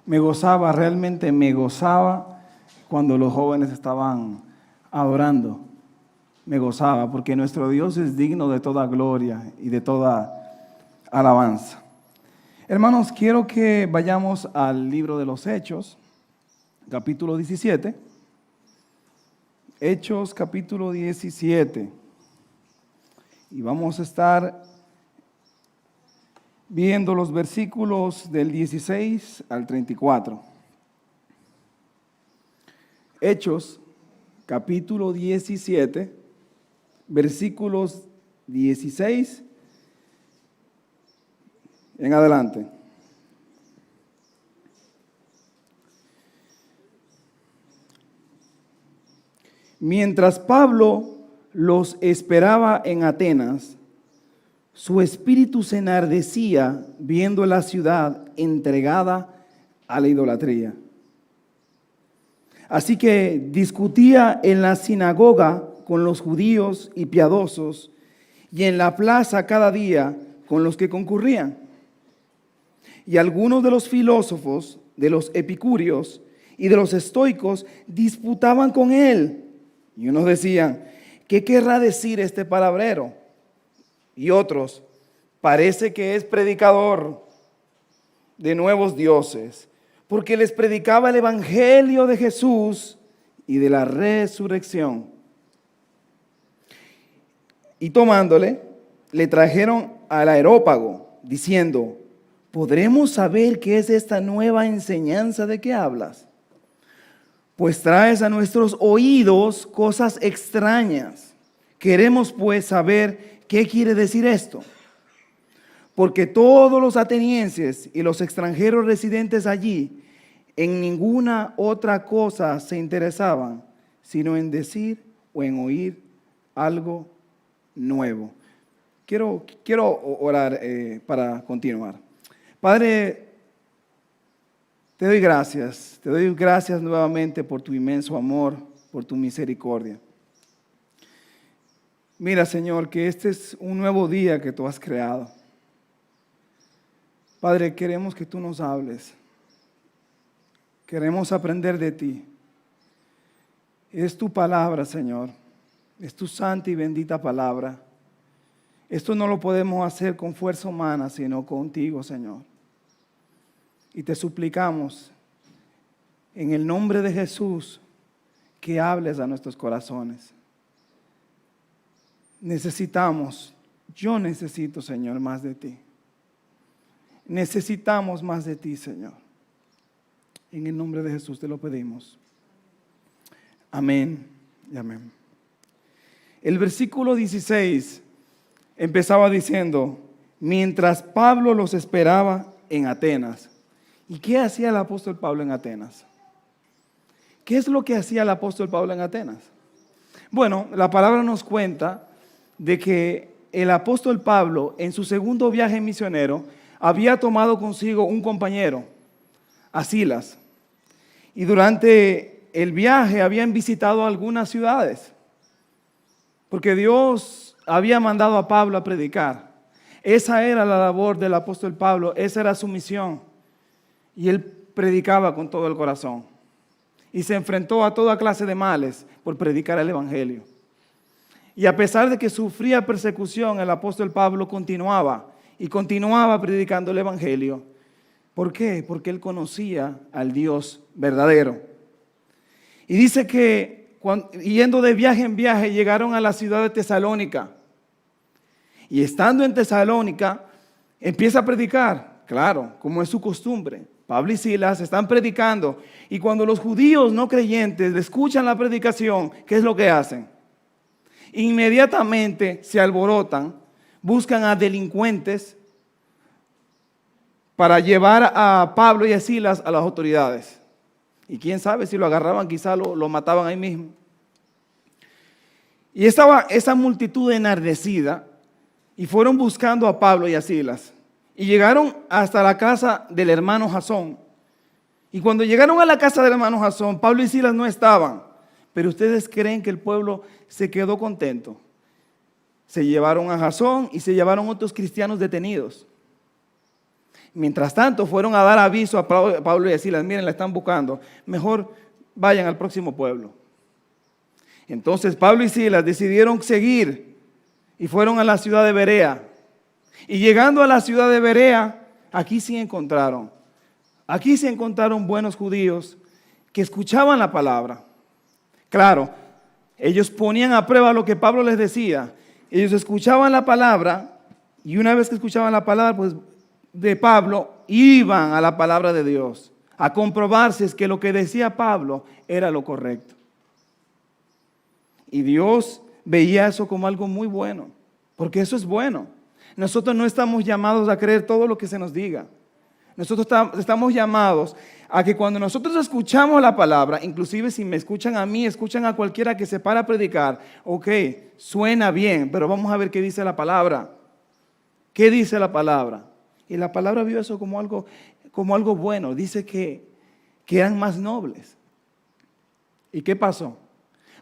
Me gozaba, realmente me gozaba cuando los jóvenes estaban adorando. Me gozaba porque nuestro Dios es digno de toda gloria y de toda alabanza. Hermanos, quiero que vayamos al libro de los Hechos, capítulo 17. Hechos, capítulo 17. Y vamos a estar viendo los versículos del 16 al 34. Hechos, capítulo 17, versículos 16 en adelante. Mientras Pablo los esperaba en Atenas, su espíritu se enardecía viendo la ciudad entregada a la idolatría. Así que discutía en la sinagoga con los judíos y piadosos y en la plaza cada día con los que concurrían. Y algunos de los filósofos, de los epicúreos y de los estoicos disputaban con él. Y unos decían, ¿qué querrá decir este palabrero? Y otros, parece que es predicador de nuevos dioses, porque les predicaba el evangelio de Jesús y de la resurrección. Y tomándole, le trajeron al Areópago, diciendo, ¿podremos saber qué es esta nueva enseñanza de que hablas? Pues traes a nuestros oídos cosas extrañas. Queremos pues saber qué quiere decir esto. Porque todos los atenienses y los extranjeros residentes allí en ninguna otra cosa se interesaban, sino en decir o en oír algo nuevo. Quiero orar para continuar. Padre, te doy gracias nuevamente por tu inmenso amor, por tu misericordia. Mira, Señor, que este es un nuevo día que tú has creado. Padre, queremos que tú nos hables. Queremos aprender de ti. Es tu palabra, Señor. Es tu santa y bendita palabra. Esto no lo podemos hacer con fuerza humana, sino contigo, Señor. Y te suplicamos, en el nombre de Jesús, que hables a nuestros corazones. Yo necesito, Señor, más de ti. Necesitamos más de ti, Señor. En el nombre de Jesús te lo pedimos. Amén y amén. El versículo 16 empezaba diciendo, mientras Pablo los esperaba en Atenas. ¿Y qué hacía el apóstol Pablo en Atenas? ¿Qué es lo que hacía el apóstol Pablo en Atenas? Bueno, la palabra nos cuenta de que el apóstol Pablo, en su segundo viaje misionero, había tomado consigo un compañero, a Silas. Y durante el viaje habían visitado algunas ciudades, porque Dios había mandado a Pablo a predicar. Esa era la labor del apóstol Pablo, esa era su misión. Y él predicaba con todo el corazón. Y se enfrentó a toda clase de males por predicar el evangelio. Y a pesar de que sufría persecución, el apóstol Pablo continuaba predicando el evangelio. ¿Por qué? Porque él conocía al Dios verdadero. Y dice que yendo de viaje en viaje llegaron a la ciudad de Tesalónica. Y estando en Tesalónica empieza a predicar, claro, como es su costumbre. Pablo y Silas están predicando y cuando los judíos no creyentes escuchan la predicación, ¿qué es lo que hacen? Inmediatamente se alborotan, buscan a delincuentes para llevar a Pablo y a Silas a las autoridades. Y quién sabe si lo agarraban, quizá lo mataban ahí mismo. Y estaba esa multitud enardecida y fueron buscando a Pablo y a Silas. Y llegaron hasta la casa del hermano Jasón. Y cuando llegaron a la casa del hermano Jasón, Pablo y Silas no estaban. Pero ustedes creen que el pueblo se quedó contento. Se llevaron a Jasón y se llevaron otros cristianos detenidos. Mientras tanto, fueron a dar aviso a Pablo y a Silas: miren, la están buscando, mejor vayan al próximo pueblo. Entonces Pablo y Silas decidieron seguir y fueron a la ciudad de Berea. Y llegando a la ciudad de Berea, aquí sí encontraron buenos judíos que escuchaban la palabra. Claro, ellos ponían a prueba lo que Pablo les decía. Ellos escuchaban la palabra, y una vez que escuchaban la palabra, pues, de Pablo, iban a la palabra de Dios a comprobar si es que lo que decía Pablo era lo correcto. Y Dios veía eso como algo muy bueno, porque eso es bueno. Nosotros no estamos llamados a creer todo lo que se nos diga. Nosotros estamos llamados a que cuando nosotros escuchamos la palabra, inclusive si me escuchan a mí, escuchan a cualquiera que se para a predicar, ok, suena bien, pero vamos a ver qué dice la palabra. ¿Qué dice la palabra? Y la palabra vio eso como algo bueno. Dice que eran más nobles. ¿Y qué pasó?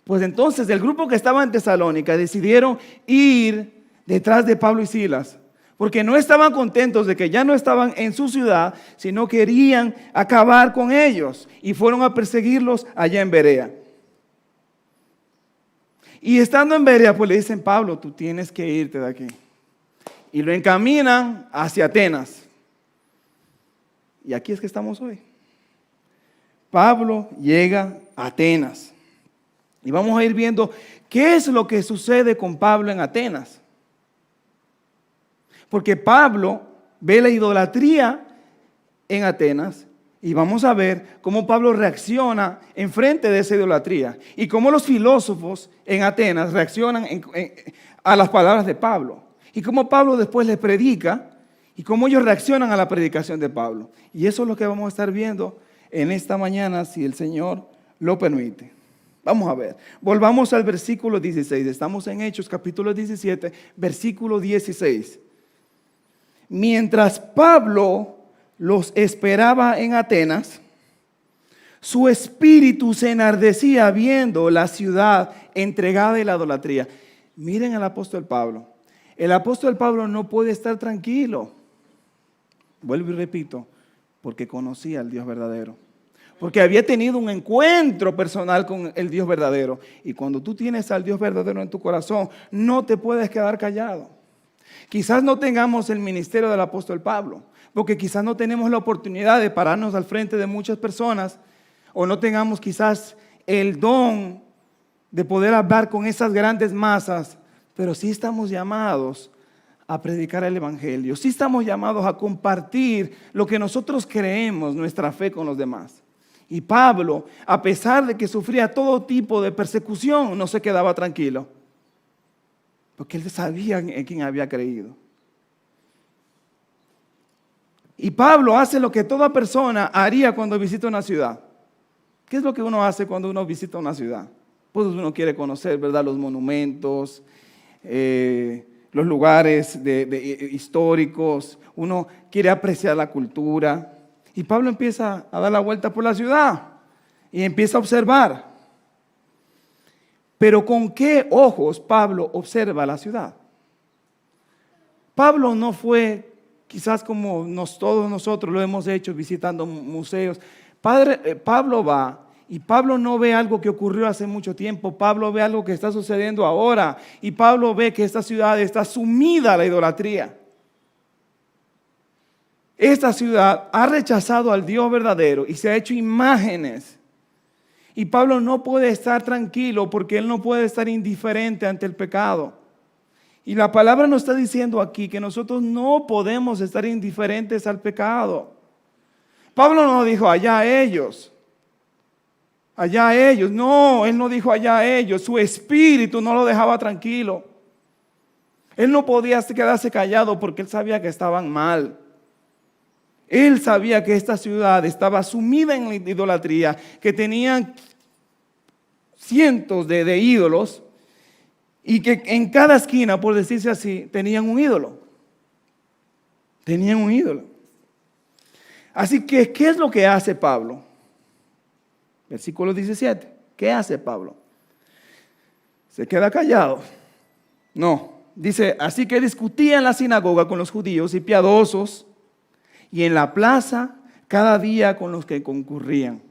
Pues entonces el grupo que estaba en Tesalónica decidieron ir detrás de Pablo y Silas, porque no estaban contentos de que ya no estaban en su ciudad, sino querían acabar con ellos, y fueron a perseguirlos allá en Berea. Y estando en Berea, pues le dicen: Pablo, tú tienes que irte de aquí. Y lo encaminan hacia Atenas. Y aquí es que estamos hoy. Pablo llega a Atenas. Y vamos a ir viendo qué es lo que sucede con Pablo en Atenas. Porque Pablo ve la idolatría en Atenas, y vamos a ver cómo Pablo reacciona en frente de esa idolatría y cómo los filósofos en Atenas reaccionan a las palabras de Pablo, y cómo Pablo después les predica y cómo ellos reaccionan a la predicación de Pablo. Y eso es lo que vamos a estar viendo en esta mañana, si el Señor lo permite. Vamos a ver, volvamos al versículo 16. Estamos en Hechos capítulo 17, versículo 16. Mientras Pablo los esperaba en Atenas, su espíritu se enardecía viendo la ciudad entregada a la idolatría. Miren al apóstol Pablo. El apóstol Pablo no puede estar tranquilo. Vuelvo y repito, porque conocía al Dios verdadero. Porque había tenido un encuentro personal con el Dios verdadero. Y cuando tú tienes al Dios verdadero en tu corazón, no te puedes quedar callado. Quizás no tengamos el ministerio del apóstol Pablo, porque quizás no tenemos la oportunidad de pararnos al frente de muchas personas, o no tengamos quizás el don de poder hablar con esas grandes masas, pero sí estamos llamados a predicar el evangelio, sí estamos llamados a compartir lo que nosotros creemos, nuestra fe, con los demás. Y Pablo, a pesar de que sufría todo tipo de persecución, no se quedaba tranquilo, porque él sabía en quién había creído. Y Pablo hace lo que toda persona haría cuando visita una ciudad. ¿Qué es lo que uno hace cuando uno visita una ciudad? Pues uno quiere conocer, ¿verdad?, los monumentos, los lugares históricos. Uno quiere apreciar la cultura. Y Pablo empieza a dar la vuelta por la ciudad y empieza a observar. Pero ¿con qué ojos Pablo observa la ciudad? Pablo no fue quizás como todos nosotros lo hemos hecho visitando museos. Pablo va y Pablo no ve algo que ocurrió hace mucho tiempo. Pablo ve algo que está sucediendo ahora, y Pablo ve que esta ciudad está sumida a la idolatría. Esta ciudad ha rechazado al Dios verdadero y se ha hecho imágenes. Y Pablo no puede estar tranquilo, porque él no puede estar indiferente ante el pecado. Y la palabra nos está diciendo aquí que nosotros no podemos estar indiferentes al pecado. Pablo no dijo allá ellos. Allá ellos. No, él no dijo allá ellos. Su espíritu no lo dejaba tranquilo. Él no podía quedarse callado porque él sabía que estaban mal. Él sabía que esta ciudad estaba sumida en la idolatría, que tenían cientos de ídolos, y que en cada esquina, por decirse así, tenían un ídolo. Tenían un ídolo. Así que, ¿qué es lo que hace Pablo? Versículo 17. ¿Qué hace Pablo? ¿Se queda callado? No. Dice: así que discutía en la sinagoga con los judíos y piadosos, y en la plaza cada día con los que concurrían.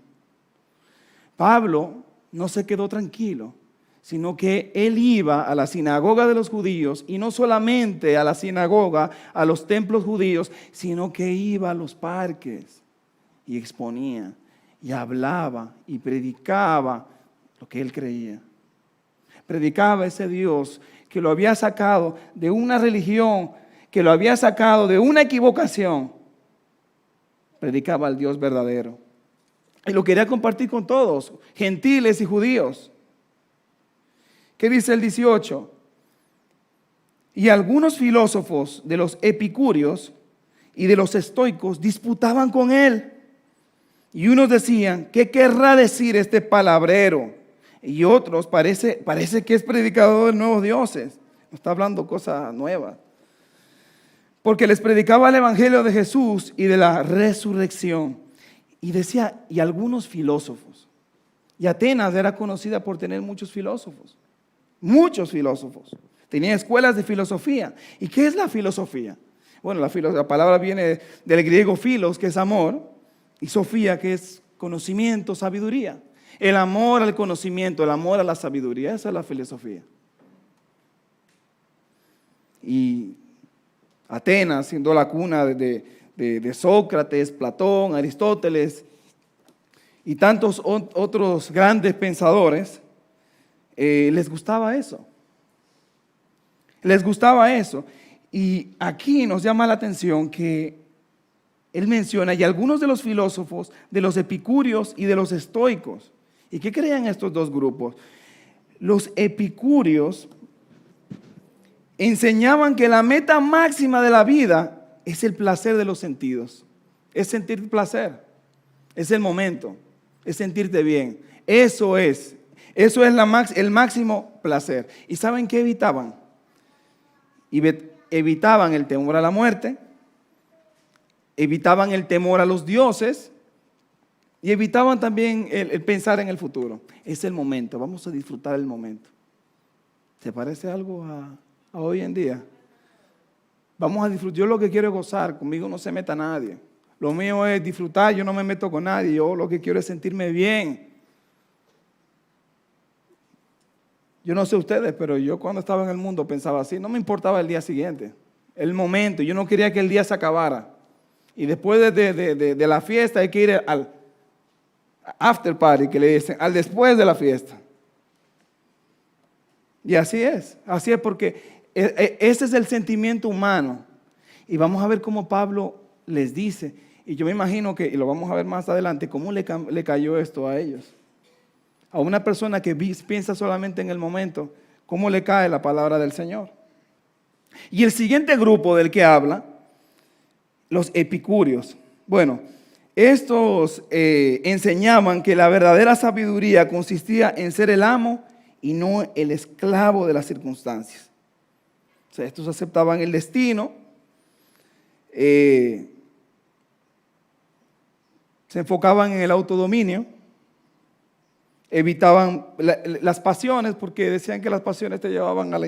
Pablo no se quedó tranquilo, sino que él iba a la sinagoga de los judíos, y no solamente a la sinagoga, a los templos judíos, sino que iba a los parques y exponía y hablaba y predicaba lo que él creía. Predicaba ese Dios que lo había sacado de una religión, que lo había sacado de una equivocación. Predicaba al Dios verdadero. Y lo quería compartir con todos, gentiles y judíos. ¿Qué dice el 18? Y algunos filósofos de los epicúreos y de los estoicos disputaban con él. Y unos decían, ¿qué querrá decir este palabrero? Y otros, parece que es predicador de nuevos dioses. No está hablando cosas nuevas. Porque les predicaba el evangelio de Jesús y de la resurrección. Y decía, y algunos filósofos. Y Atenas era conocida por tener muchos filósofos. Muchos filósofos. Tenía escuelas de filosofía. ¿Y qué es la filosofía? Bueno, la palabra viene del griego philos, que es amor, y sofía, que es conocimiento, sabiduría. El amor al conocimiento, el amor a la sabiduría, esa es la filosofía. Y Atenas, siendo la cuna de Sócrates, Platón, Aristóteles y tantos otros grandes pensadores, les gustaba eso. Les gustaba eso. Y aquí nos llama la atención que él menciona, y algunos de los filósofos, de los epicúreos y de los estoicos. ¿Y qué creían estos dos grupos? Los epicúreos enseñaban que la meta máxima de la vida es el placer de los sentidos. Es sentir placer. Es el momento. Es sentirte bien. Eso es el máximo placer. ¿Y saben qué evitaban? Evitaban el temor a la muerte, evitaban el temor a los dioses y evitaban también el pensar en el futuro. Es el momento, vamos a disfrutar el momento. ¿Te parece algo a hoy en día? Vamos a disfrutar, yo lo que quiero es gozar, conmigo no se meta nadie. Lo mío es disfrutar, yo no me meto con nadie, yo lo que quiero es sentirme bien. Yo no sé ustedes, pero yo cuando estaba en el mundo pensaba así, no me importaba el día siguiente, el momento, yo no quería que el día se acabara. Y después de la fiesta hay que ir al after party, que le dicen, al después de la fiesta. Y así es porque ese es el sentimiento humano. Y vamos a ver cómo Pablo les dice, y yo me imagino que, y lo vamos a ver más adelante, cómo le cayó esto a ellos. A una persona que piensa solamente en el momento, cómo le cae la palabra del Señor. Y el siguiente grupo del que habla, los epicúreos. Bueno, estos enseñaban que la verdadera sabiduría consistía en ser el amo y no el esclavo de las circunstancias. O sea, estos aceptaban el destino, se enfocaban en el autodominio, evitaban las pasiones porque decían que las pasiones te llevaban a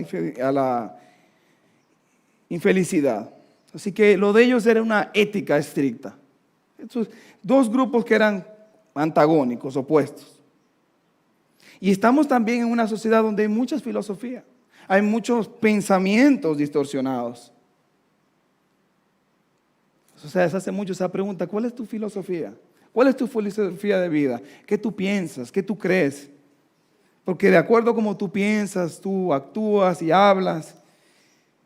la infelicidad. Así que lo de ellos era una ética estricta. Estos dos grupos que eran antagónicos, opuestos. Y estamos también en una sociedad donde hay muchas filosofías, hay muchos pensamientos distorsionados. O sea, se hace mucho esa pregunta, ¿cuál es tu filosofía? ¿Cuál es tu filosofía de vida? ¿Qué tú piensas? ¿Qué tú crees? Porque de acuerdo a cómo tú piensas, tú actúas y hablas.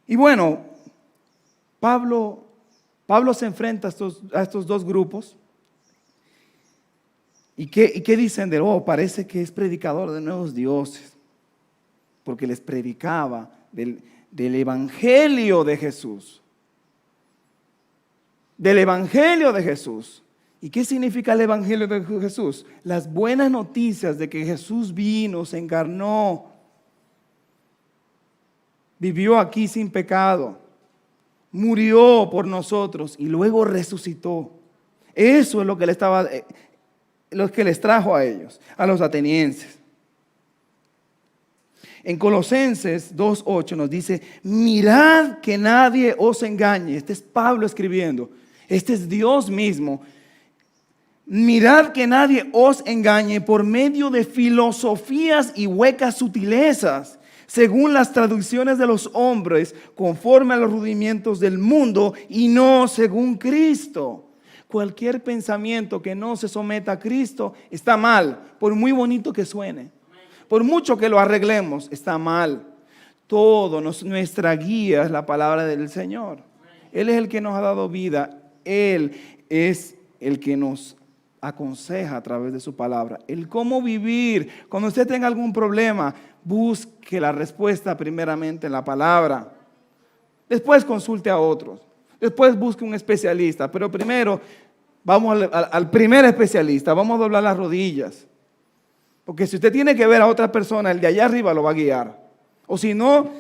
Y bueno, Pablo se enfrenta a estos dos grupos. ¿Y qué dicen de él? Oh, parece que es predicador de nuevos dioses. Porque les predicaba del evangelio de Jesús. Del evangelio de Jesús. ¿Y qué significa el evangelio de Jesús? Las buenas noticias de que Jesús vino, se encarnó, vivió aquí sin pecado, murió por nosotros y luego resucitó. Eso es lo que les trajo a ellos, a los atenienses. En Colosenses 2:8 nos dice, mirad que nadie os engañe. Este es Pablo escribiendo. Este es Dios mismo. Mirad que nadie os engañe por medio de filosofías y huecas sutilezas, según las traducciones de los hombres, conforme a los rudimientos del mundo y no según Cristo. Cualquier pensamiento que no se someta a Cristo está mal, por muy bonito que suene. Por mucho que lo arreglemos, está mal. Todo, nuestra guía es la palabra del Señor. Él es el que nos ha dado vida. Él es el que nos aconseja a través de su palabra. El cómo vivir. Cuando usted tenga algún problema, busque la respuesta primeramente en la palabra. Después consulte a otros. Después busque un especialista. Pero primero, vamos al primer especialista. Vamos a doblar las rodillas. Porque si usted tiene que ver a otra persona, el de allá arriba lo va a guiar. O si no,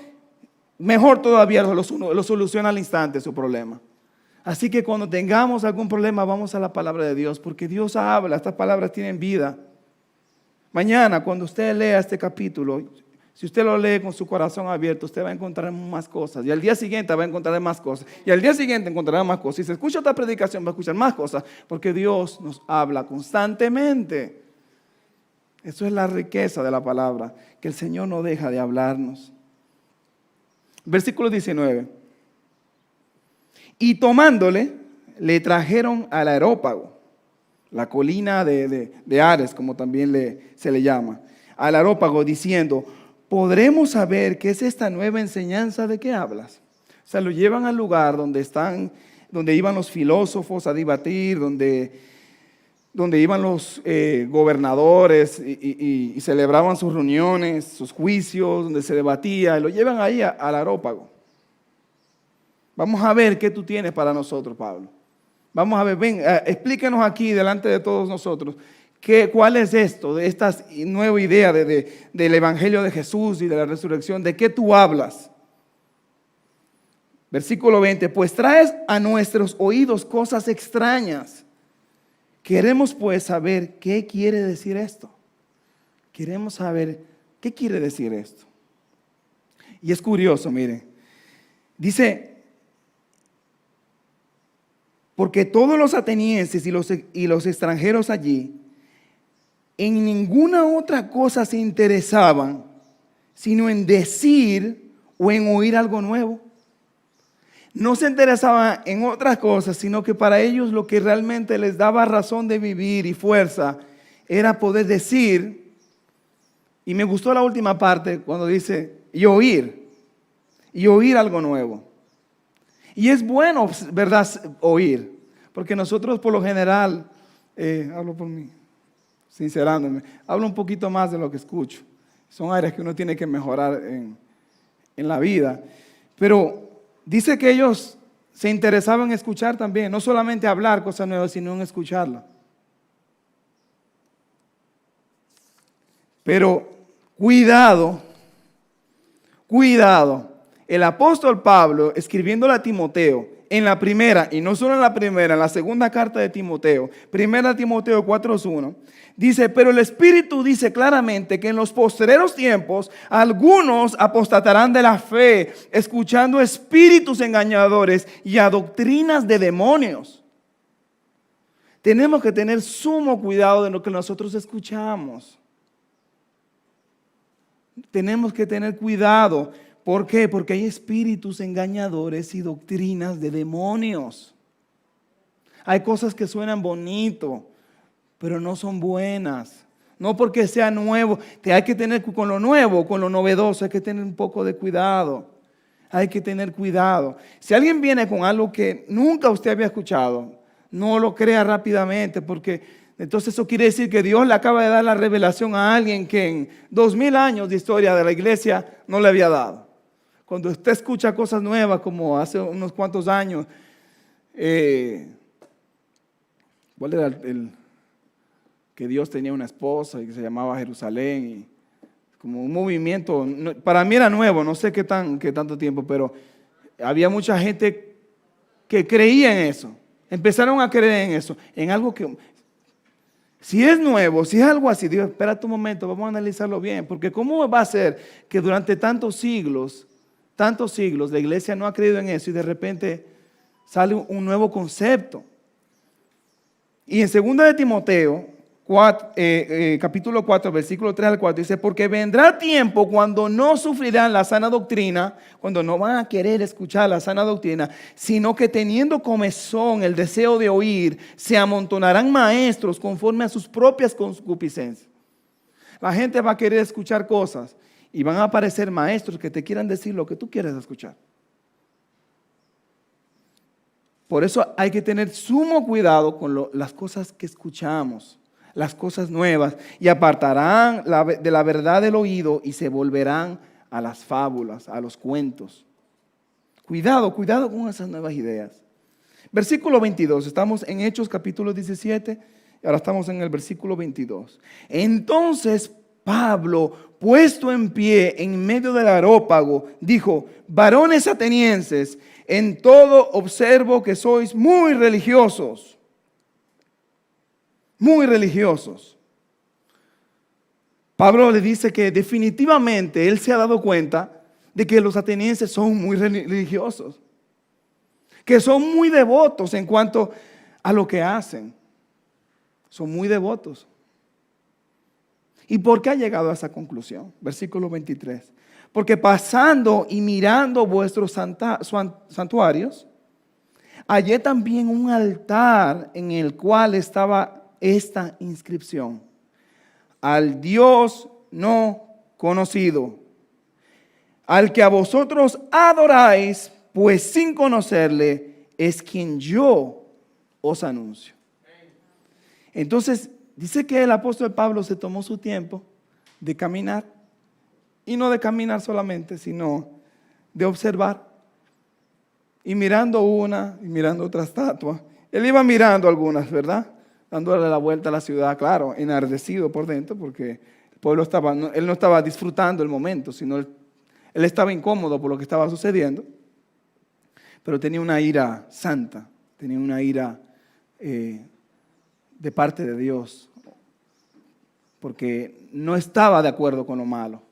mejor todavía lo soluciona al instante su problema. Así que cuando tengamos algún problema, vamos a la palabra de Dios, porque Dios habla, estas palabras tienen vida. Mañana, cuando usted lea este capítulo, si usted lo lee con su corazón abierto, usted va a encontrar más cosas. Y al día siguiente va a encontrar más cosas. Y al día siguiente encontrará más cosas. Si se escucha esta predicación, va a escuchar más cosas, porque Dios nos habla constantemente. Eso es la riqueza de la palabra, que el Señor no deja de hablarnos. Versículo 19. Y tomándole, le trajeron al Areópago, la colina de Ares, como también se le llama, al Areópago, diciendo: ¿podremos saber qué es esta nueva enseñanza de qué hablas? O sea, lo llevan al lugar donde iban los filósofos a debatir, donde iban los gobernadores y celebraban sus reuniones, sus juicios, donde se debatía, y lo llevan ahí al Areópago. Vamos a ver qué tú tienes para nosotros, Pablo. Vamos a ver, ven, explícanos aquí delante de todos nosotros cuál es esto, de esta nueva idea del Evangelio de Jesús y de la resurrección, de qué tú hablas. Versículo 20, pues traes a nuestros oídos cosas extrañas. Queremos pues saber qué quiere decir esto. Queremos saber qué quiere decir esto. Y es curioso, miren. Dice: porque todos los atenienses y los extranjeros allí en ninguna otra cosa se interesaban, sino en decir o en oír algo nuevo. No se interesaban en otras cosas, sino que para ellos lo que realmente les daba razón de vivir y fuerza era poder decir. Y me gustó la última parte cuando dice y oír algo nuevo. Y es bueno, ¿verdad?, oír, porque nosotros por lo general, hablo por mí, sincerándome, hablo un poquito más de lo que escucho. Son áreas que uno tiene que mejorar en la vida. Pero dice que ellos se interesaban en escuchar también, no solamente hablar cosas nuevas, sino en escucharlas. Pero cuidado. El apóstol Pablo, escribiéndole a Timoteo, en la primera, y no solo en la primera, en la segunda carta de Timoteo, primera Timoteo 4:1, dice: pero el Espíritu dice claramente que en los postreros tiempos algunos apostatarán de la fe, escuchando espíritus engañadores y a doctrinas de demonios. Tenemos que tener sumo cuidado de lo que nosotros escuchamos. Tenemos que tener cuidado. ¿Por qué? Porque hay espíritus engañadores y doctrinas de demonios. Hay cosas que suenan bonito, pero no son buenas. No porque sea nuevo. Hay que tener con lo nuevo, con lo novedoso, hay que tener un poco de cuidado. Hay que tener cuidado. Si alguien viene con algo que nunca usted había escuchado, no lo crea rápidamente, porque entonces eso quiere decir que Dios le acaba de dar la revelación a alguien que en 2000 años de historia de la iglesia no le había dado. Cuando usted escucha cosas nuevas, como hace unos cuantos años, ¿cuál era que Dios tenía una esposa y que se llamaba Jerusalén? Y como un movimiento, para mí era nuevo, no sé qué tanto tiempo, pero había mucha gente que creía en eso. Empezaron a creer en eso, en algo que, si es nuevo, si es algo así, Dios, espera un momento, vamos a analizarlo bien, porque ¿cómo va a ser que durante tantos siglos, la iglesia no ha creído en eso y de repente sale un nuevo concepto. Y en 2 de Timoteo, capítulo 4, versículo 3 al 4, dice, porque vendrá tiempo cuando no sufrirán la sana doctrina, cuando no van a querer escuchar la sana doctrina, sino que teniendo comezón el deseo de oír, se amontonarán maestros conforme a sus propias concupiscencias. La gente va a querer escuchar cosas y van a aparecer maestros que te quieran decir lo que tú quieres escuchar. Por eso hay que tener sumo cuidado con las cosas que escuchamos, las cosas nuevas, y apartarán de la verdad del oído y se volverán a las fábulas, a los cuentos. Cuidado con esas nuevas ideas. Versículo 22, estamos en Hechos capítulo 17, y ahora estamos en el versículo 22. Entonces Pablo, puesto en pie en medio del areópago, dijo, varones atenienses, en todo observo que sois muy religiosos. Muy religiosos. Pablo le dice que definitivamente él se ha dado cuenta de que los atenienses son muy religiosos, que son muy devotos en cuanto a lo que hacen. Son muy devotos. ¿Y por qué ha llegado a esa conclusión? Versículo 23. Porque pasando y mirando vuestros santuarios, hallé también un altar en el cual estaba esta inscripción: al Dios no conocido, al que a vosotros adoráis, pues sin conocerle es quien yo os anuncio. Entonces dice que el apóstol Pablo se tomó su tiempo de caminar, y no de caminar solamente, sino de observar, y mirando una y mirando otra estatua. Él iba mirando algunas, ¿verdad? Dándole la vuelta a la ciudad, claro, enardecido por dentro, porque el pueblo él no estaba disfrutando el momento, sino él estaba incómodo por lo que estaba sucediendo, pero tenía una ira santa, tenía una ira de parte de Dios, porque no estaba de acuerdo con lo malo.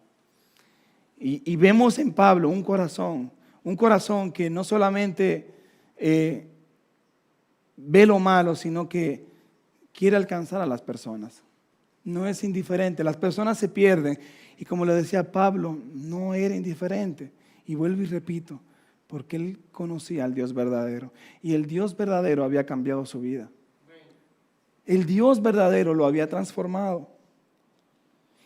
Y vemos en Pablo un corazón que no solamente ve lo malo, sino que quiere alcanzar a las personas. No es indiferente, las personas se pierden. Y como le decía Pablo, no era indiferente. Y vuelvo y repito, porque él conocía al Dios verdadero. Y el Dios verdadero había cambiado su vida. El Dios verdadero lo había transformado.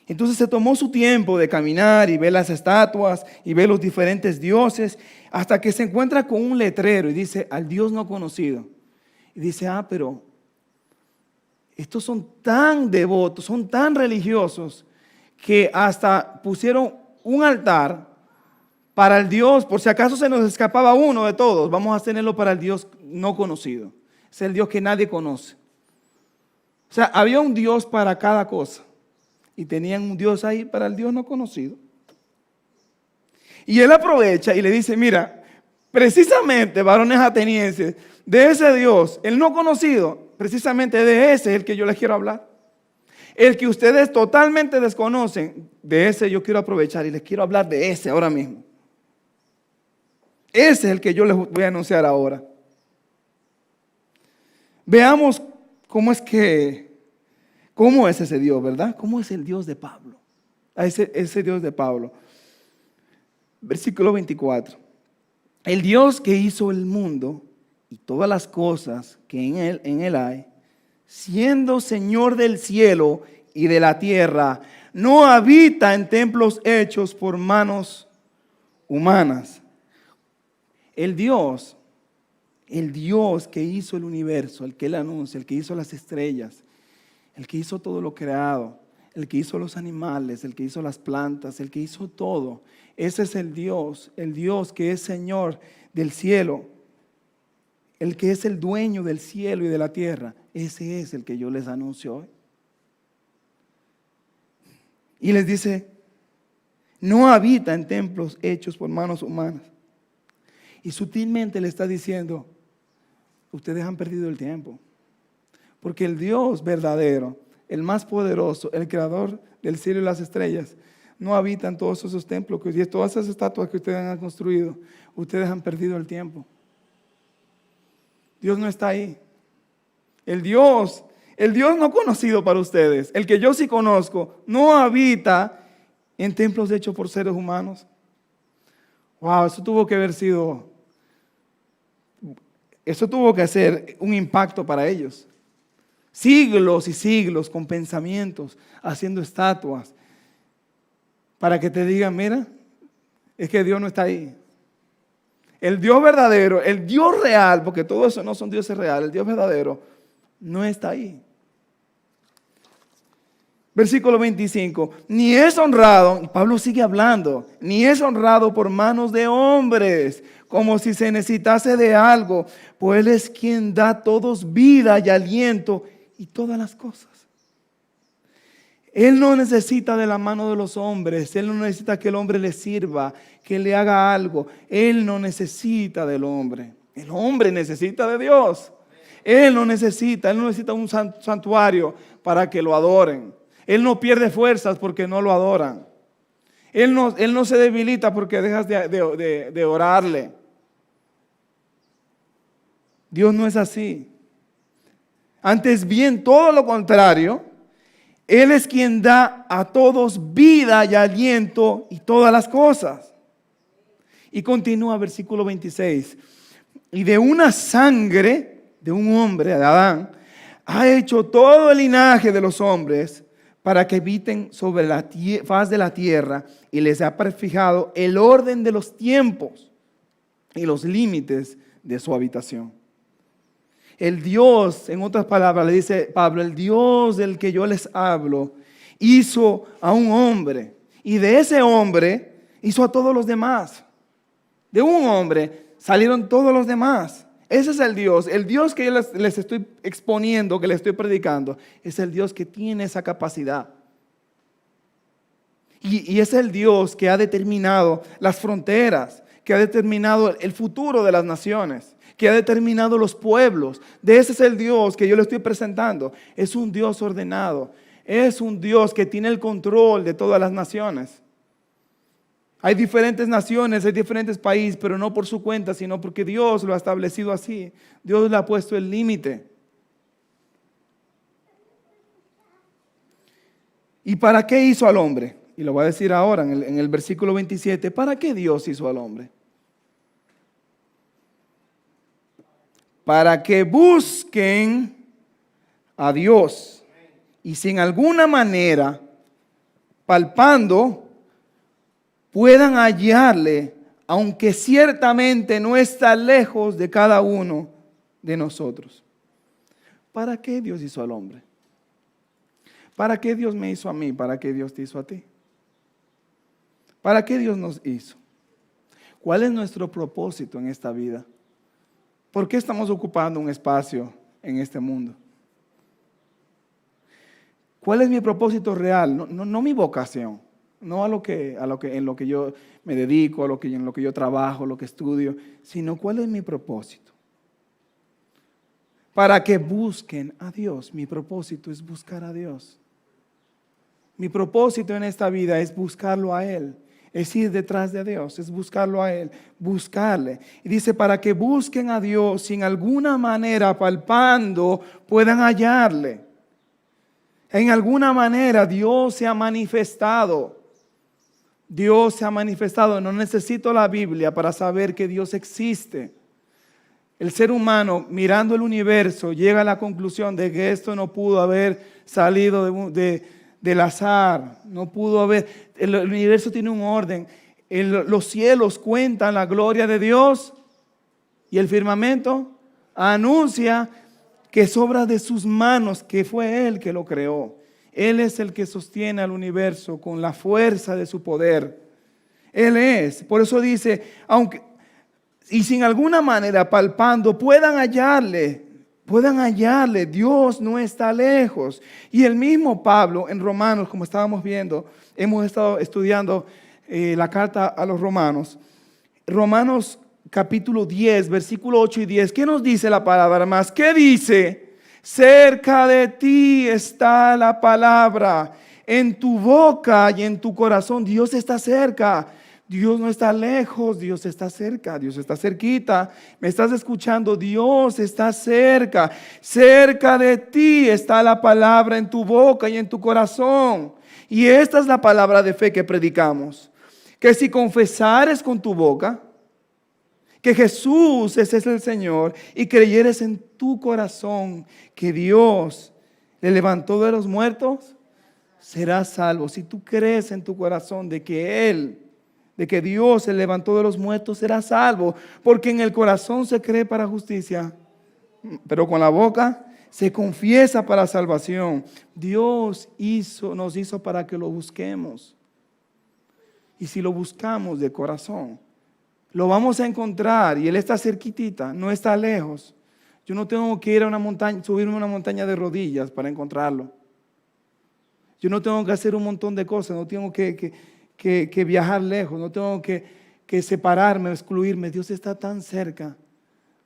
Entonces se tomó su tiempo de caminar y ver las estatuas y ver los diferentes dioses, hasta que se encuentra con un letrero y dice, al Dios no conocido. Y dice, pero estos son tan devotos, son tan religiosos, que hasta pusieron un altar para el Dios, por si acaso se nos escapaba uno de todos, vamos a tenerlo para el Dios no conocido. Es el Dios que nadie conoce. O sea, había un Dios para cada cosa. Y tenían un Dios ahí para el Dios no conocido. Y él aprovecha y le dice, mira, precisamente varones atenienses, de ese Dios, el no conocido, precisamente de ese es el que yo les quiero hablar. El que ustedes totalmente desconocen, de ese yo quiero aprovechar y les quiero hablar de ese ahora mismo. Ese es el que yo les voy a anunciar ahora. Veamos cómo es ese Dios, ¿verdad? ¿Cómo es el Dios de Pablo? Ese Dios de Pablo. Versículo 24. El Dios que hizo el mundo y todas las cosas que en él hay, siendo Señor del cielo y de la tierra, no habita en templos hechos por manos humanas. El Dios que hizo el universo, el que él anuncia, el que hizo las estrellas, el que hizo todo lo creado, el que hizo los animales, el que hizo las plantas, el que hizo todo. Ese es el Dios que es Señor del cielo, el que es el dueño del cielo y de la tierra. Ese es el que yo les anuncio hoy. Y les dice, no habita en templos hechos por manos humanas. Y sutilmente le está diciendo, ustedes han perdido el tiempo. Porque el Dios verdadero, el más poderoso, el creador del cielo y las estrellas, no habita en todos esos templos, y todas esas estatuas que ustedes han construido. Ustedes han perdido el tiempo. Dios no está ahí. El Dios no conocido para ustedes, el que yo sí conozco, no habita en templos hechos por seres humanos. Wow, eso tuvo que hacer un impacto para ellos. Siglos y siglos con pensamientos, haciendo estatuas, para que te digan, mira, es que Dios no está ahí. El Dios verdadero, el Dios real, porque todo eso no son dioses reales, el Dios verdadero no está ahí. Versículo 25, ni es honrado, y Pablo sigue hablando, ni es honrado por manos de hombres, como si se necesitase de algo, pues Él es quien da a todos vida y aliento y todas las cosas. Él no necesita de la mano de los hombres, Él no necesita que el hombre le sirva, que le haga algo. Él no necesita del hombre, el hombre necesita de Dios. Él no necesita un santuario para que lo adoren. Él no pierde fuerzas porque no lo adoran. Él no se debilita porque dejas de orarle. Dios no es así. Antes bien, todo lo contrario. Él es quien da a todos vida y aliento y todas las cosas. Y continúa versículo 26. Y de una sangre de un hombre, de Adán, ha hecho todo el linaje de los hombres para que habiten sobre la faz de la tierra, y les ha prefijado el orden de los tiempos y los límites de su habitación. El Dios, en otras palabras, le dice Pablo, el Dios del que yo les hablo, hizo a un hombre, y de ese hombre hizo a todos los demás. De un hombre salieron todos los demás. Ese es el Dios que yo les estoy exponiendo, que les estoy predicando, es el Dios que tiene esa capacidad. Y es el Dios que ha determinado las fronteras, que ha determinado el futuro de las naciones, que ha determinado los pueblos. De ese es el Dios que yo le estoy presentando. Es un Dios ordenado, es un Dios que tiene el control de todas las naciones. Hay diferentes naciones, hay diferentes países, pero no por su cuenta, sino porque Dios lo ha establecido así. Dios le ha puesto el límite. ¿Y para qué hizo al hombre? Y lo voy a decir ahora en el versículo 27. ¿Para qué Dios hizo al hombre? Para que busquen a Dios y si en alguna manera, palpando, puedan hallarle, aunque ciertamente no está lejos de cada uno de nosotros. ¿Para qué Dios hizo al hombre? ¿Para qué Dios me hizo a mí? ¿Para qué Dios te hizo a ti? ¿Para qué Dios nos hizo? ¿Cuál es nuestro propósito en esta vida? ¿Por qué estamos ocupando un espacio en este mundo? ¿Cuál es mi propósito real? No mi vocación. No en lo que yo me dedico, en lo que yo trabajo, lo que estudio, sino cuál es mi propósito. Para que busquen a Dios. Mi propósito es buscar a Dios. Mi propósito en esta vida es buscarlo a Él. Es ir detrás de Dios, es buscarlo a Él, buscarle. Y dice, para que busquen a Dios, si en alguna manera palpando puedan hallarle. En alguna manera Dios se ha manifestado. Dios se ha manifestado. No necesito la Biblia para saber que Dios existe. El ser humano, mirando el universo, llega a la conclusión de que esto no pudo haber salido del azar. No pudo haber. El universo tiene un orden. Los cielos cuentan la gloria de Dios y el firmamento anuncia que es obra de sus manos, que fue Él que lo creó. Él es el que sostiene al universo con la fuerza de su poder. Él es. Por eso dice, y sin alguna manera palpando puedan hallarle, Dios no está lejos. Y el mismo Pablo en Romanos, como estábamos viendo, hemos estado estudiando la carta a los Romanos. Romanos capítulo 10, versículo 8 y 10. ¿Qué nos dice la palabra más? ¿Qué dice? Cerca de ti está la palabra, en tu boca y en tu corazón. Dios está cerca. Dios no está lejos, Dios está cerca, Dios está cerquita. ¿Me estás escuchando? Dios está cerca. Cerca de ti está la palabra en tu boca y en tu corazón. Y esta es la palabra de fe que predicamos. Que si confesares con tu boca que Jesús ese es el Señor y creyeres en tu corazón que Dios le levantó de los muertos, serás salvo. Si tú crees en tu corazón de que Dios se levantó de los muertos, serás salvo. Porque en el corazón se cree para justicia, pero con la boca se confiesa para salvación. Dios nos hizo para que lo busquemos. Y si lo buscamos de corazón, lo vamos a encontrar. Y Él está cerquitita, no está lejos. Yo no tengo que ir a una montaña, subirme a una montaña de rodillas para encontrarlo. Yo no tengo que hacer un montón de cosas, no tengo que viajar lejos, no tengo que separarme, excluirme. Dios está tan cerca.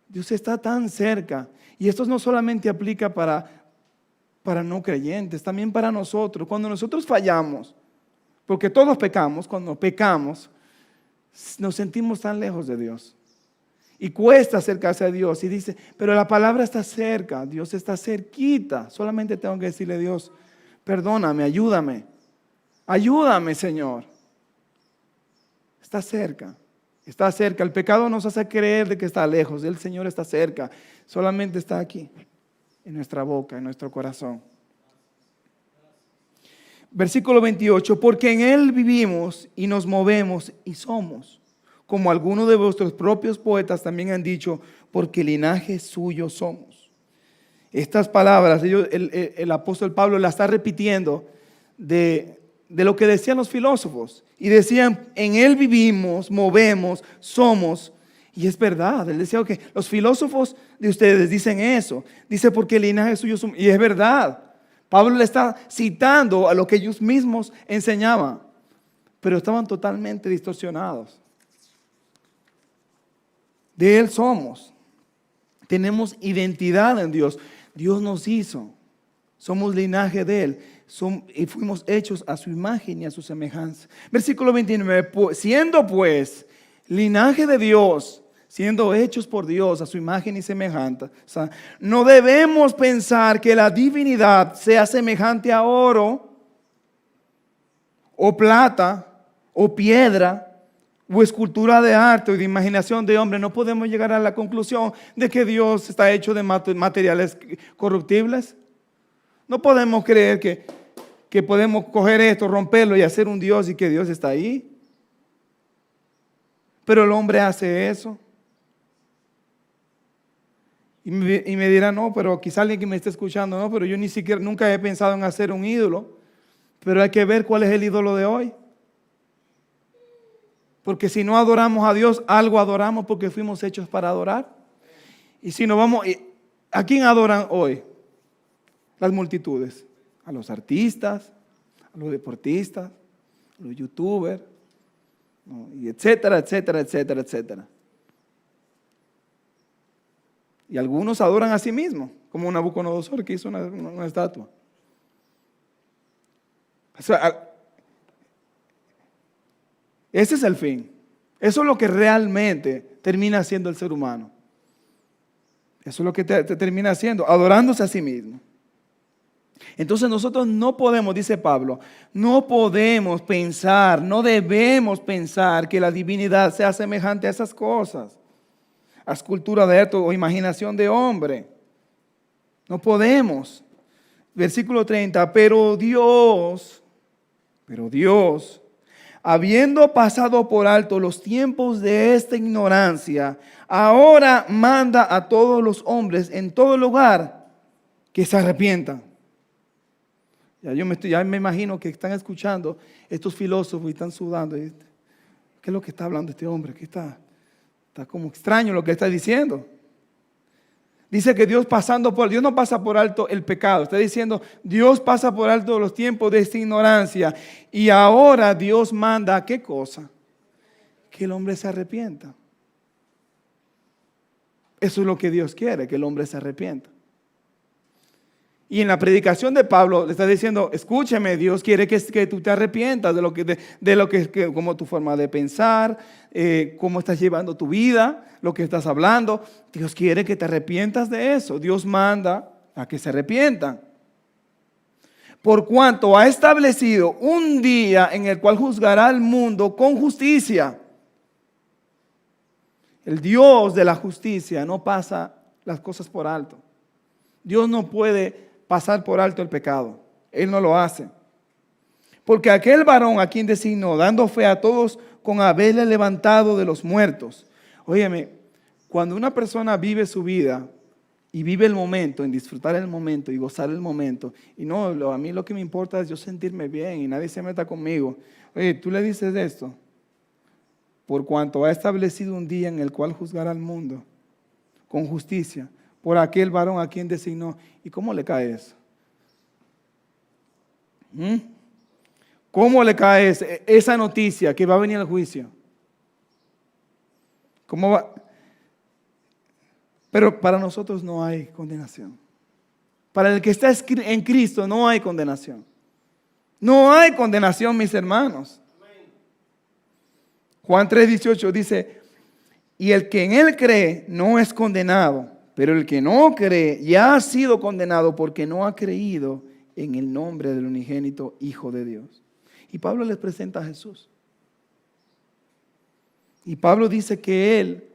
Dios está tan cerca. Y esto no solamente aplica para no creyentes, también para nosotros. Cuando nosotros fallamos, porque todos pecamos, cuando pecamos, nos sentimos tan lejos de Dios. Y cuesta acercarse a Dios. Y dice, pero la palabra está cerca, Dios está cerquita. Solamente tengo que decirle a Dios, perdóname, ayúdame. Ayúdame, Señor. Está cerca. Está cerca. El pecado nos hace creer de que está lejos. El Señor está cerca. Solamente está aquí, en nuestra boca, en nuestro corazón. Versículo 28. Porque en Él vivimos y nos movemos y somos. Como algunos de vuestros propios poetas también han dicho, porque linaje suyo somos. Estas palabras, el apóstol Pablo las está repitiendo de lo que decían los filósofos. Y decían, en Él vivimos, movemos, somos. Y es verdad, él decía que los filósofos de ustedes dicen eso. Dice, porque el linaje suyo somos. Y es verdad. Pablo le está citando a lo que ellos mismos enseñaban. Pero estaban totalmente distorsionados. De Él somos. Tenemos identidad en Dios. Dios nos hizo. Somos linaje de Él. Y fuimos hechos a su imagen y a su semejanza. Versículo 29. Siendo pues linaje de Dios, siendo hechos por Dios a su imagen y semejanza, no debemos pensar que la divinidad sea semejante a oro, o plata, o piedra, o escultura de arte o de imaginación de hombre. No podemos llegar a la conclusión de que Dios está hecho de materiales corruptibles. No podemos creer que podemos coger esto, romperlo y hacer un Dios y que Dios está ahí. Pero el hombre hace eso. Y me dirá, no, pero quizá alguien que me esté escuchando, no, pero yo ni siquiera, nunca he pensado en hacer un ídolo. Pero hay que ver cuál es el ídolo de hoy. Porque si no adoramos a Dios, algo adoramos porque fuimos hechos para adorar. Y si no vamos, ¿a quién adoran hoy? Las multitudes. A los artistas, a los deportistas, a los youtubers, ¿no? Y etcétera, etcétera, etcétera, etcétera. Y algunos adoran a sí mismos, como Nabucodonosor que hizo una estatua. O sea, ese es el fin. Eso es lo que realmente termina haciendo el ser humano. Eso es lo que te termina haciendo, adorándose a sí mismo. Entonces nosotros no podemos, dice Pablo, no podemos pensar, no debemos pensar que la divinidad sea semejante a esas cosas, a escultura de arte o imaginación de hombre. No podemos. Versículo 30, pero Dios, habiendo pasado por alto los tiempos de esta ignorancia, ahora manda a todos los hombres en todo lugar que se arrepientan. Ya me imagino que están escuchando estos filósofos y están sudando. ¿Qué es lo que está hablando este hombre? ¿Qué está como extraño lo que está diciendo? Dice que Dios no pasa por alto el pecado. Está diciendo, Dios pasa por alto los tiempos de esta ignorancia. Y ahora Dios manda, ¿qué cosa? Que el hombre se arrepienta. Eso es lo que Dios quiere, que el hombre se arrepienta. Y en la predicación de Pablo le está diciendo, escúchame, Dios quiere que tú te arrepientas como tu forma de pensar, cómo estás llevando tu vida, lo que estás hablando. Dios quiere que te arrepientas de eso. Dios manda a que se arrepientan. Por cuanto ha establecido un día en el cual juzgará al mundo con justicia. El Dios de la justicia no pasa las cosas por alto. Dios no puede pasar por alto el pecado. Él no lo hace. Porque aquel varón a quien designó, dando fe a todos con haberle levantado de los muertos. Óyeme, cuando una persona vive su vida y vive el momento, en disfrutar el momento y gozar el momento, y no, a mí lo que me importa es yo sentirme bien y nadie se meta conmigo. Oye, tú le dices esto, por cuanto ha establecido un día en el cual juzgará al mundo con justicia, por aquel varón a quien designó. ¿Y cómo le cae eso? ¿Cómo le cae esa noticia que va a venir el juicio? ¿Cómo va? Pero para nosotros no hay condenación. Para el que está en Cristo no hay condenación. No hay condenación, mis hermanos. Juan 3:18 dice, y el que en él cree no es condenado, pero el que no cree ya ha sido condenado porque no ha creído en el nombre del unigénito Hijo de Dios. Y Pablo les presenta a Jesús. Y Pablo dice que él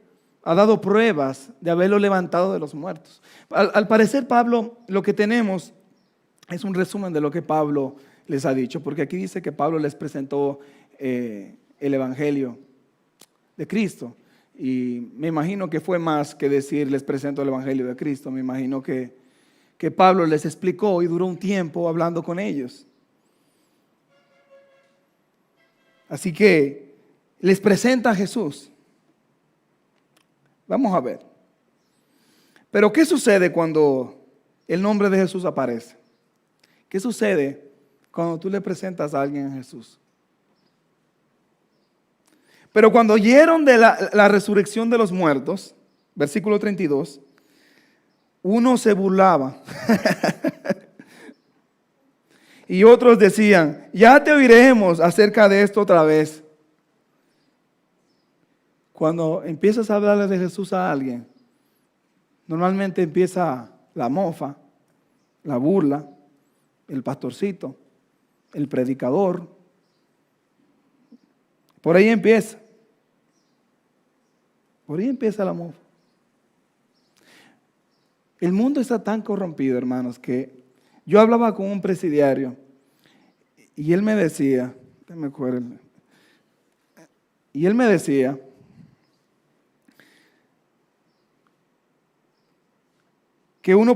ha dado pruebas de haberlo levantado de los muertos. Al parecer, Pablo, lo que tenemos es un resumen de lo que Pablo les ha dicho, porque aquí dice que Pablo les presentó el Evangelio de Cristo. Y me imagino que fue más que decir les presento el Evangelio de Cristo. Me imagino que Pablo les explicó y duró un tiempo hablando con ellos. Así que les presenta a Jesús. Vamos a ver. Pero ¿qué sucede cuando el nombre de Jesús aparece? ¿Qué sucede cuando tú le presentas a alguien a Jesús? Pero cuando oyeron de la resurrección de los muertos, versículo 32, uno se burlaba y otros decían, ya te oiremos acerca de esto otra vez. Cuando empiezas a hablarle de Jesús a alguien, normalmente empieza la mofa, la burla, el pastorcito, el predicador. Por ahí empieza. Por ahí empieza la mofa. El mundo está tan corrompido, hermanos, que yo hablaba con un presidiario y él me decía, que uno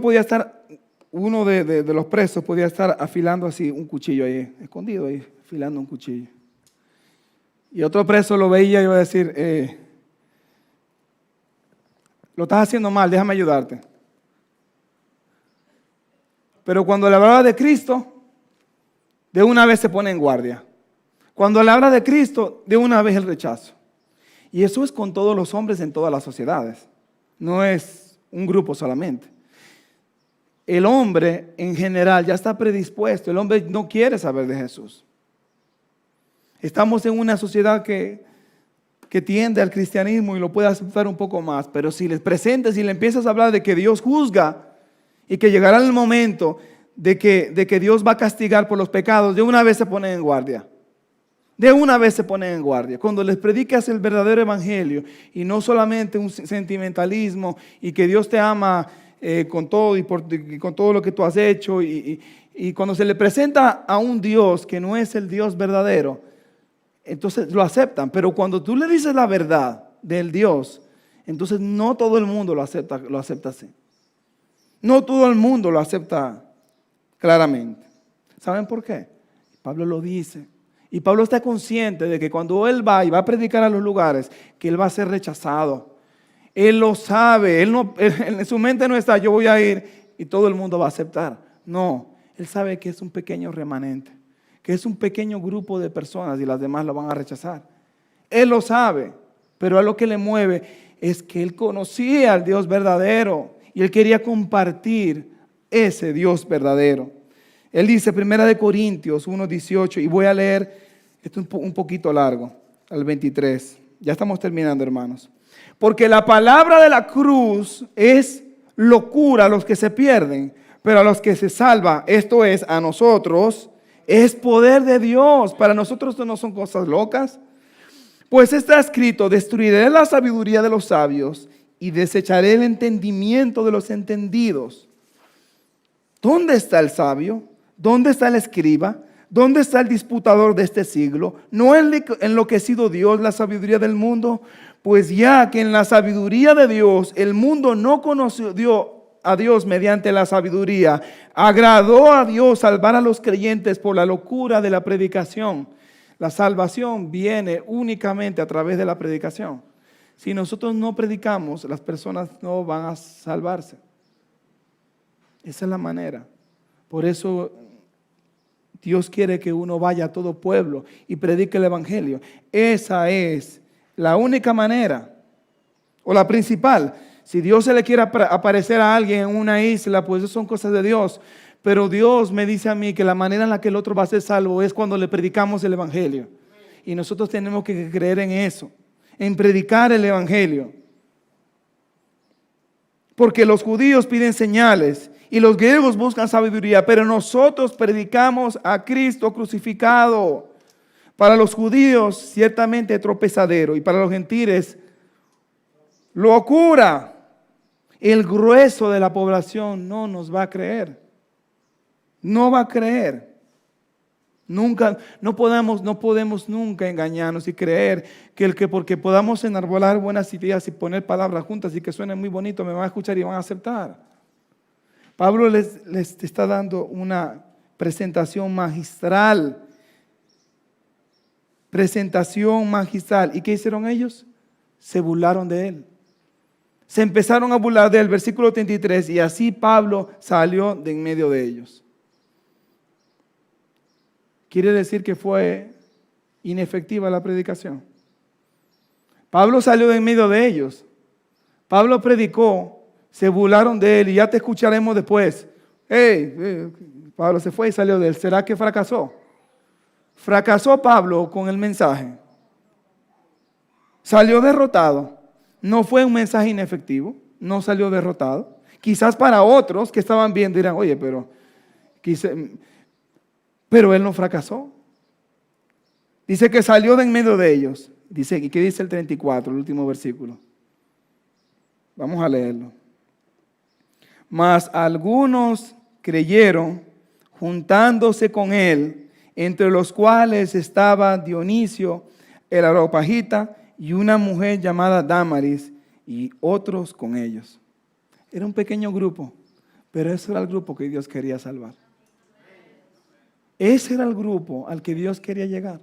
de los presos podía estar afilando así un cuchillo ahí, escondido ahí, afilando un cuchillo. Y otro preso lo veía y iba a decir, lo estás haciendo mal, déjame ayudarte. Pero cuando le hablaba de Cristo, de una vez se pone en guardia. Cuando le habla de Cristo, de una vez el rechazo. Y eso es con todos los hombres en todas las sociedades. No es un grupo solamente. El hombre en general ya está predispuesto. El hombre no quiere saber de Jesús. Estamos en una sociedad que tiende al cristianismo y lo puede aceptar un poco más. Pero si les presentas y le empiezas a hablar de que Dios juzga y que llegará el momento de que Dios va a castigar por los pecados, de una vez se ponen en guardia. De una vez se ponen en guardia. Cuando les predicas el verdadero evangelio y no solamente un sentimentalismo y que Dios te ama con todo y con todo lo que tú has hecho y cuando se le presenta a un Dios que no es el Dios verdadero, entonces lo aceptan. Pero cuando tú le dices la verdad del Dios, entonces no todo el mundo lo acepta así. No todo el mundo lo acepta claramente. ¿Saben por qué? Pablo lo dice. Y Pablo está consciente de que cuando él va y va a predicar a los lugares, que él va a ser rechazado. Él lo sabe. En su mente no está, yo voy a ir y todo el mundo va a aceptar. No, él sabe que es un pequeño remanente, que es un pequeño grupo de personas y las demás lo van a rechazar. Él lo sabe, pero a lo que le mueve es que él conocía al Dios verdadero y él quería compartir ese Dios verdadero. Él dice, 1 Corintios 1:18, y voy a leer, esto es un poquito largo, al 23. Ya estamos terminando, hermanos. Porque la palabra de la cruz es locura a los que se pierden, pero a los que se salva, esto es, a nosotros, es poder de Dios. Para nosotros esto no son cosas locas. Pues está escrito, destruiré la sabiduría de los sabios y desecharé el entendimiento de los entendidos. ¿Dónde está el sabio? ¿Dónde está el escriba? ¿Dónde está el disputador de este siglo? ¿No ha enloquecido Dios la sabiduría del mundo? Pues ya que en la sabiduría de Dios el mundo no conoció a Dios mediante la sabiduría, agradó a Dios salvar a los creyentes por la locura de la predicación. La salvación viene únicamente a través de la predicación. Si nosotros no predicamos, las personas no van a salvarse. Esa es la manera. Por eso Dios quiere que uno vaya a todo pueblo y predique el evangelio. Esa es la única manera, o la principal. Si Dios se le quiere aparecer a alguien en una isla, pues eso son cosas de Dios. Pero Dios me dice a mí que la manera en la que el otro va a ser salvo es cuando le predicamos el evangelio. Y nosotros tenemos que creer en eso, en predicar el evangelio. Porque los judíos piden señales y los griegos buscan sabiduría, pero nosotros predicamos a Cristo crucificado. Para los judíos ciertamente tropezadero y para los gentiles locura. El grueso de la población no nos va a creer. No va a creer. Nunca, no podemos nunca engañarnos y creer que porque podamos enarbolar buenas ideas y poner palabras juntas y que suenen muy bonito, me van a escuchar y van a aceptar. Pablo les está dando una presentación magistral. Presentación magistral. ¿Y qué hicieron ellos? Se burlaron de él. Se empezaron a burlar del versículo 33 y así Pablo salió de en medio de ellos. Quiere decir que fue inefectiva la predicación. Pablo salió de en medio de ellos. Pablo predicó, se burlaron de él y ya te escucharemos después. Pablo se fue y salió de él. ¿Será que fracasó? Fracasó Pablo con el mensaje. Salió derrotado. No fue un mensaje inefectivo, no salió derrotado. Quizás para otros que estaban viendo dirán, oye, pero él no fracasó. Dice que salió de en medio de ellos. Dice, ¿y qué dice el 34, el último versículo? Vamos a leerlo. Mas algunos creyeron juntándose con él, entre los cuales estaba Dionisio el Areopagita y una mujer llamada Dámaris y otros con ellos. Era un pequeño grupo, pero ese era el grupo que Dios quería salvar. Ese era el grupo al que Dios quería llegar.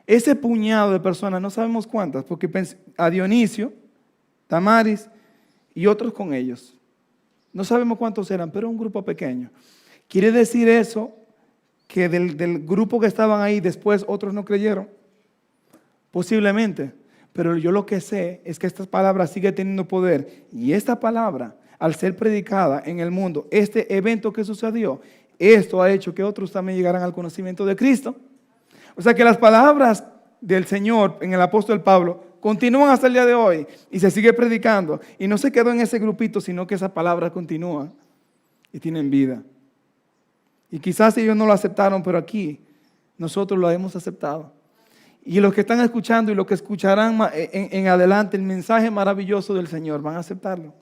Ese puñado de personas, no sabemos cuántas, porque a Dionisio, Dámaris y otros con ellos. No sabemos cuántos eran, pero un grupo pequeño. ¿Quiere decir eso que del grupo que estaban ahí después otros no creyeron? Posiblemente, pero yo lo que sé es que esta palabra sigue teniendo poder y esta palabra, al ser predicada en el mundo, este evento que sucedió, esto ha hecho que otros también llegaran al conocimiento de Cristo. O sea que las palabras del Señor en el apóstol Pablo continúan hasta el día de hoy y se sigue predicando y no se quedó en ese grupito, sino que esa palabra continúa y tienen vida. Y quizás ellos no lo aceptaron, pero aquí nosotros lo hemos aceptado. Y los que están escuchando y los que escucharán en adelante el mensaje maravilloso del Señor van a aceptarlo.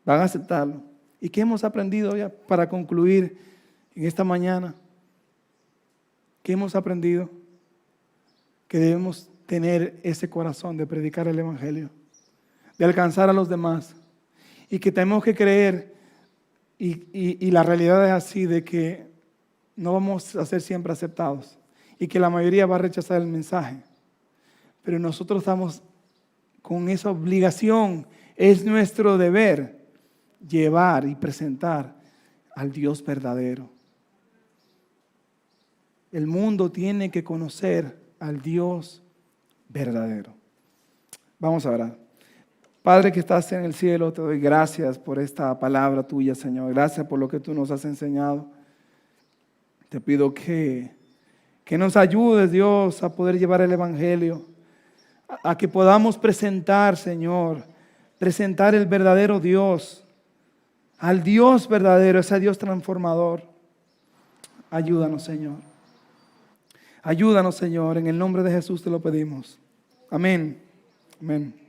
Van a aceptarlo. ¿Y qué hemos aprendido ya para concluir en esta mañana? ¿Qué hemos aprendido? Que debemos tener ese corazón de predicar el evangelio, de alcanzar a los demás. Y que tenemos que creer, y la realidad es así, de que no vamos a ser siempre aceptados. Y que la mayoría va a rechazar el mensaje. Pero nosotros estamos con esa obligación, es nuestro deber llevar y presentar al Dios verdadero. El mundo tiene que conocer al Dios verdadero. Vamos a orar. Padre que estás en el cielo, te doy gracias por esta palabra tuya, Señor. Gracias por lo que tú nos has enseñado. Te pido que nos ayudes, Dios, a poder llevar el Evangelio, a que podamos presentar, Señor, presentar el verdadero Dios, al Dios verdadero, ese Dios transformador. Ayúdanos, Señor. Ayúdanos, Señor. En el nombre de Jesús te lo pedimos. Amén. Amén.